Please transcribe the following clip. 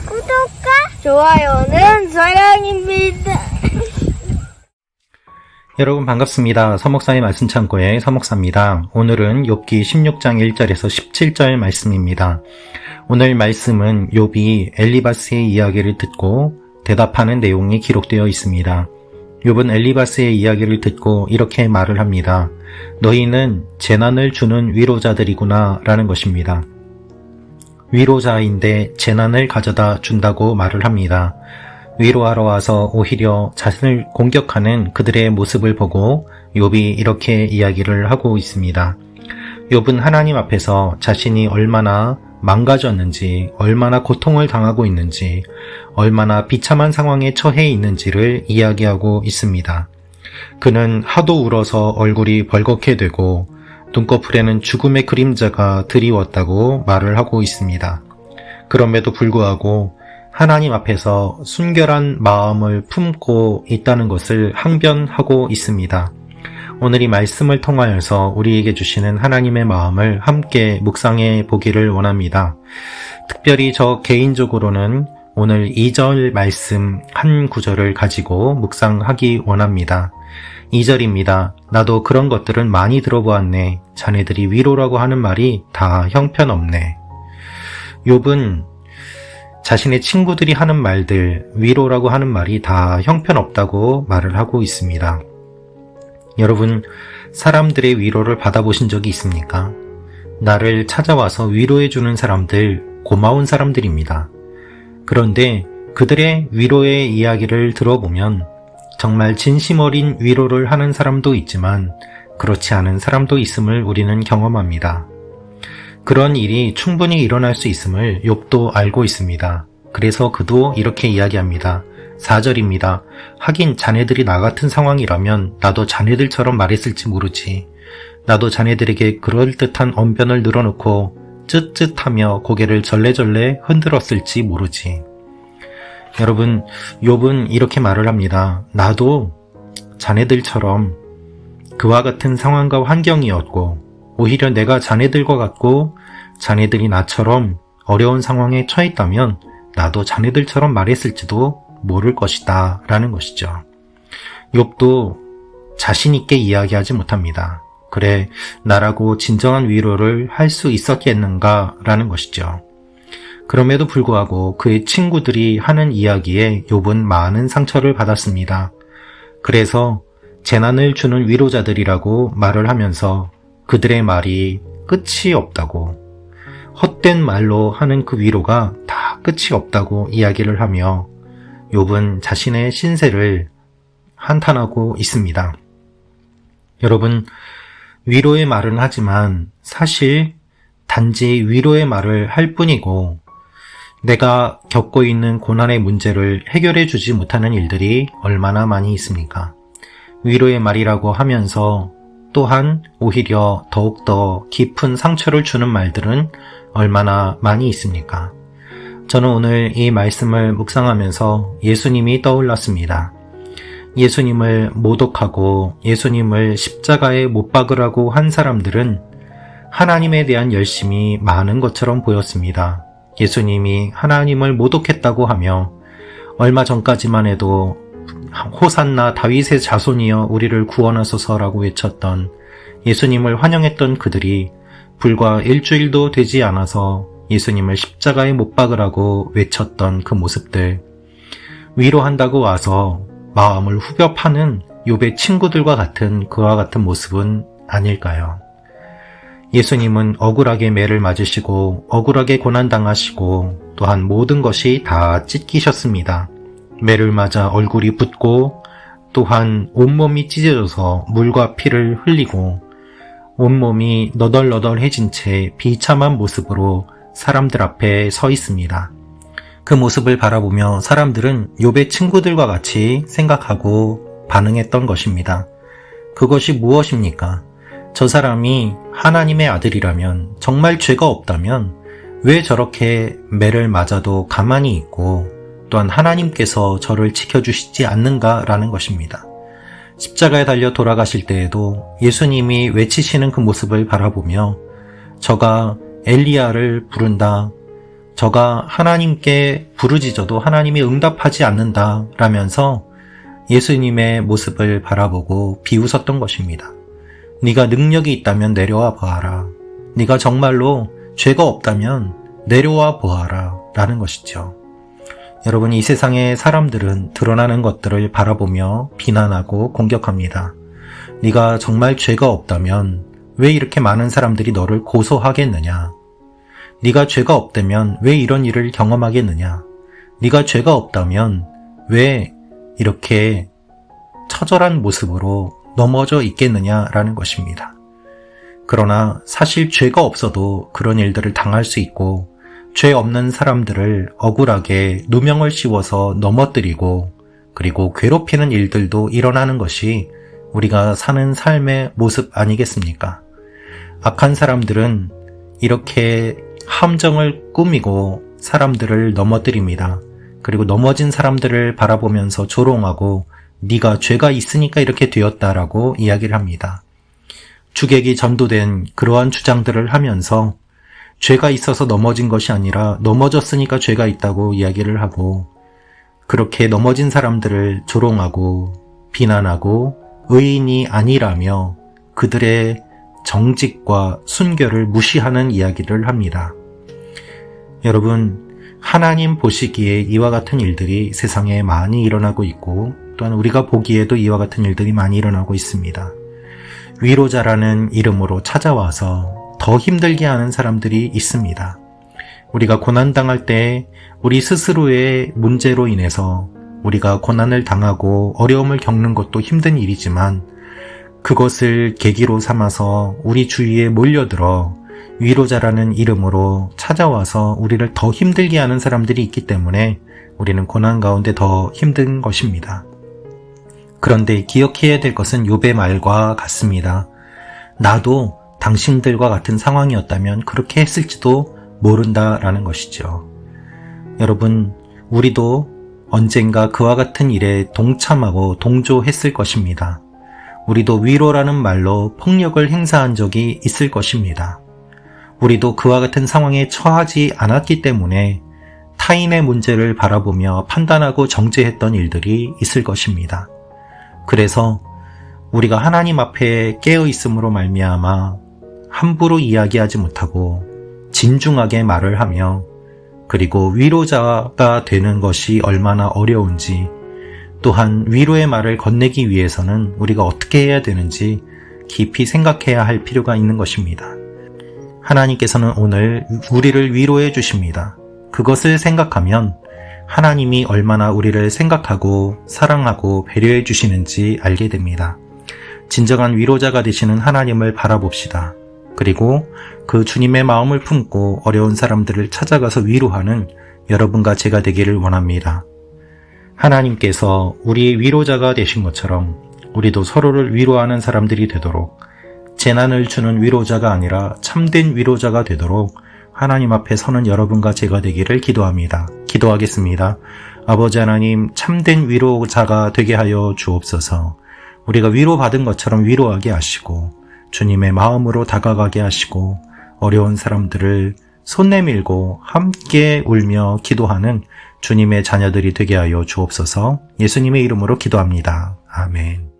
구독과 좋아요는 사랑입니다. 여러분 반갑습니다. 서목사의 말씀 창고의 서목사입니다. 오늘은 욥기 16장 1절에서 17절 말씀입니다. 오늘 말씀은 욥이 엘리바스의 이야기를 듣고 대답하는 내용이 기록되어 있습니다. 욥은 엘리바스의 이야기를 듣고 이렇게 말을 합니다. 너희는 재난을 주는 위로자들이구나 라는 것입니다. 위로자인데 재난을 가져다 준다고 말을 합니다. 위로하러 와서 오히려 자신을 공격하는 그들의 모습을 보고 욥이 이렇게 이야기를 하고 있습니다. 욥은 하나님 앞에서 자신이 얼마나 망가졌는지, 얼마나 고통을 당하고 있는지, 얼마나 비참한 상황에 처해 있는지를 이야기하고 있습니다. 그는 하도 울어서 얼굴이 벌겋게 되고 눈꺼풀에는 죽음의 그림자가 드리웠다고 말을 하고 있습니다. 그럼에도 불구하고 하나님 앞에서 순결한 마음을 품고 있다는 것을 항변하고 있습니다. 오늘 이 말씀을 통하여서 우리에게 주시는 하나님의 마음을 함께 묵상해 보기를 원합니다. 특별히 저 개인적으로는 오늘 2절 말씀 한 구절을 가지고 묵상하기 원합니다. 2절입니다. 나도 그런 것들은 많이 들어보았네. 자네들이 위로라고 하는 말이 다 형편없네. 욥은 자신의 친구들이 하는 말들, 위로라고 하는 말이 다 형편없다고 말을 하고 있습니다. 여러분, 사람들의 위로를 받아보신 적이 있습니까? 나를 찾아와서 위로해주는 사람들, 고마운 사람들입니다. 그런데 그들의 위로의 이야기를 들어보면 정말 진심 어린 위로를 하는 사람도 있지만 그렇지 않은 사람도 있음을 우리는 경험합니다. 그런 일이 충분히 일어날 수 있음을 욥도 알고 있습니다. 그래서 그도 이렇게 이야기합니다. 4절입니다. 하긴 자네들이 나 같은 상황이라면 나도 자네들처럼 말했을지 모르지. 나도 자네들에게 그럴듯한 언변을 늘어놓고 쯧쯧하며 고개를 절레절레 흔들었을지 모르지. 여러분, 욥은 이렇게 말을 합니다. 나도 자네들처럼 그와 같은 상황과 환경이었고 오히려 내가 자네들과 같고 자네들이 나처럼 어려운 상황에 처했다면 나도 자네들처럼 말했을지도 모를 것이다 라는 것이죠. 욥도 자신 있게 이야기하지 못합니다. 그래, 나라고 진정한 위로를 할 수 있었겠는가 라는 것이죠. 그럼에도 불구하고 그의 친구들이 하는 이야기에 욥은 많은 상처를 받았습니다. 그래서 재난을 주는 위로자들이라고 말을 하면서 그들의 말이 끝이 없다고, 헛된 말로 하는 그 위로가 다 끝이 없다고 이야기를 하며 욥은 자신의 신세를 한탄하고 있습니다. 여러분, 위로의 말은 하지만 사실 단지 위로의 말을 할 뿐이고 내가 겪고 있는 고난의 문제를 해결해 주지 못하는 일들이 얼마나 많이 있습니까? 위로의 말이라고 하면서 또한 오히려 더욱더 깊은 상처를 주는 말들은 얼마나 많이 있습니까? 저는 오늘 이 말씀을 묵상하면서 예수님이 떠올랐습니다. 예수님을 모독하고 예수님을 십자가에 못 박으라고 한 사람들은 하나님에 대한 열심이 많은 것처럼 보였습니다. 예수님이 하나님을 모독했다고 하며 얼마 전까지만 해도 호산나 다윗의 자손이여 우리를 구원하소서라고 외쳤던 예수님을 환영했던 그들이 불과 일주일도 되지 않아서 예수님을 십자가에 못 박으라고 외쳤던 그 모습들, 위로한다고 와서 마음을 후벼 파는 욥의 친구들과 같은 그와 같은 모습은 아닐까요? 예수님은 억울하게 매를 맞으시고 억울하게 고난당하시고 또한 모든 것이 다 찢기셨습니다. 매를 맞아 얼굴이 붓고 또한 온몸이 찢어져서 물과 피를 흘리고 온몸이 너덜너덜해진 채 비참한 모습으로 사람들 앞에 서 있습니다. 그 모습을 바라보며 사람들은 욥의 친구들과 같이 생각하고 반응했던 것입니다. 그것이 무엇입니까? 저 사람이 하나님의 아들이라면, 정말 죄가 없다면 왜 저렇게 매를 맞아도 가만히 있고 또한 하나님께서 저를 지켜주시지 않는가라는 것입니다. 십자가에 달려 돌아가실 때에도 예수님이 외치시는 그 모습을 바라보며 저가 엘리야를 부른다, 저가 하나님께 부르짖어도 하나님이 응답하지 않는다 라면서 예수님의 모습을 바라보고 비웃었던 것입니다. 네가 능력이 있다면 내려와 보아라. 네가 정말로 죄가 없다면 내려와 보아라 라는 것이죠. 여러분, 이 세상의 사람들은 드러나는 것들을 바라보며 비난하고 공격합니다. 네가 정말 죄가 없다면 왜 이렇게 많은 사람들이 너를 고소하겠느냐? 네가 죄가 없다면 왜 이런 일을 경험하겠느냐? 네가 죄가 없다면 왜 이렇게 처절한 모습으로 넘어져 있겠느냐라는 것입니다. 그러나 사실 죄가 없어도 그런 일들을 당할 수 있고, 죄 없는 사람들을 억울하게 누명을 씌워서 넘어뜨리고 그리고 괴롭히는 일들도 일어나는 것이 우리가 사는 삶의 모습 아니겠습니까? 악한 사람들은 이렇게 함정을 꾸미고 사람들을 넘어뜨립니다. 그리고 넘어진 사람들을 바라보면서 조롱하고 네가 죄가 있으니까 이렇게 되었다라고 이야기를 합니다. 주객이 전도된 그러한 주장들을 하면서 죄가 있어서 넘어진 것이 아니라 넘어졌으니까 죄가 있다고 이야기를 하고, 그렇게 넘어진 사람들을 조롱하고 비난하고 의인이 아니라며 그들의 정직과 순결을 무시하는 이야기를 합니다. 여러분, 하나님 보시기에 이와 같은 일들이 세상에 많이 일어나고 있고, 또한 우리가 보기에도 이와 같은 일들이 많이 일어나고 있습니다. 위로자라는 이름으로 찾아와서 더 힘들게 하는 사람들이 있습니다. 우리가 고난당할 때 우리 스스로의 문제로 인해서 우리가 고난을 당하고 어려움을 겪는 것도 힘든 일이지만, 그것을 계기로 삼아서 우리 주위에 몰려들어 위로자라는 이름으로 찾아와서 우리를 더 힘들게 하는 사람들이 있기 때문에 우리는 고난 가운데 더 힘든 것입니다. 그런데 기억해야 될 것은 욥의 말과 같습니다. 나도 당신들과 같은 상황이었다면 그렇게 했을지도 모른다라는 것이죠. 여러분, 우리도 언젠가 그와 같은 일에 동참하고 동조했을 것입니다. 우리도 위로라는 말로 폭력을 행사한 적이 있을 것입니다. 우리도 그와 같은 상황에 처하지 않았기 때문에 타인의 문제를 바라보며 판단하고 정죄했던 일들이 있을 것입니다. 그래서 우리가 하나님 앞에 깨어 있음으로 말미암아 함부로 이야기하지 못하고 진중하게 말을 하며, 그리고 위로자가 되는 것이 얼마나 어려운지, 또한 위로의 말을 건네기 위해서는 우리가 어떻게 해야 되는지 깊이 생각해야 할 필요가 있는 것입니다. 하나님께서는 오늘 우리를 위로해 주십니다. 그것을 생각하면 하나님이 얼마나 우리를 생각하고 사랑하고 배려해 주시는지 알게 됩니다. 진정한 위로자가 되시는 하나님을 바라봅시다. 그리고 그 주님의 마음을 품고 어려운 사람들을 찾아가서 위로하는 여러분과 제가 되기를 원합니다. 하나님께서 우리의 위로자가 되신 것처럼 우리도 서로를 위로하는 사람들이 되도록, 재난을 주는 위로자가 아니라 참된 위로자가 되도록 하나님 앞에 서는 여러분과 제가 되기를 기도합니다. 기도하겠습니다. 아버지 하나님, 참된 위로자가 되게 하여 주옵소서. 우리가 위로받은 것처럼 위로하게 하시고 주님의 마음으로 다가가게 하시고 어려운 사람들을 손 내밀고 함께 울며 기도하는 주님의 자녀들이 되게 하여 주옵소서. 예수님의 이름으로 기도합니다. 아멘.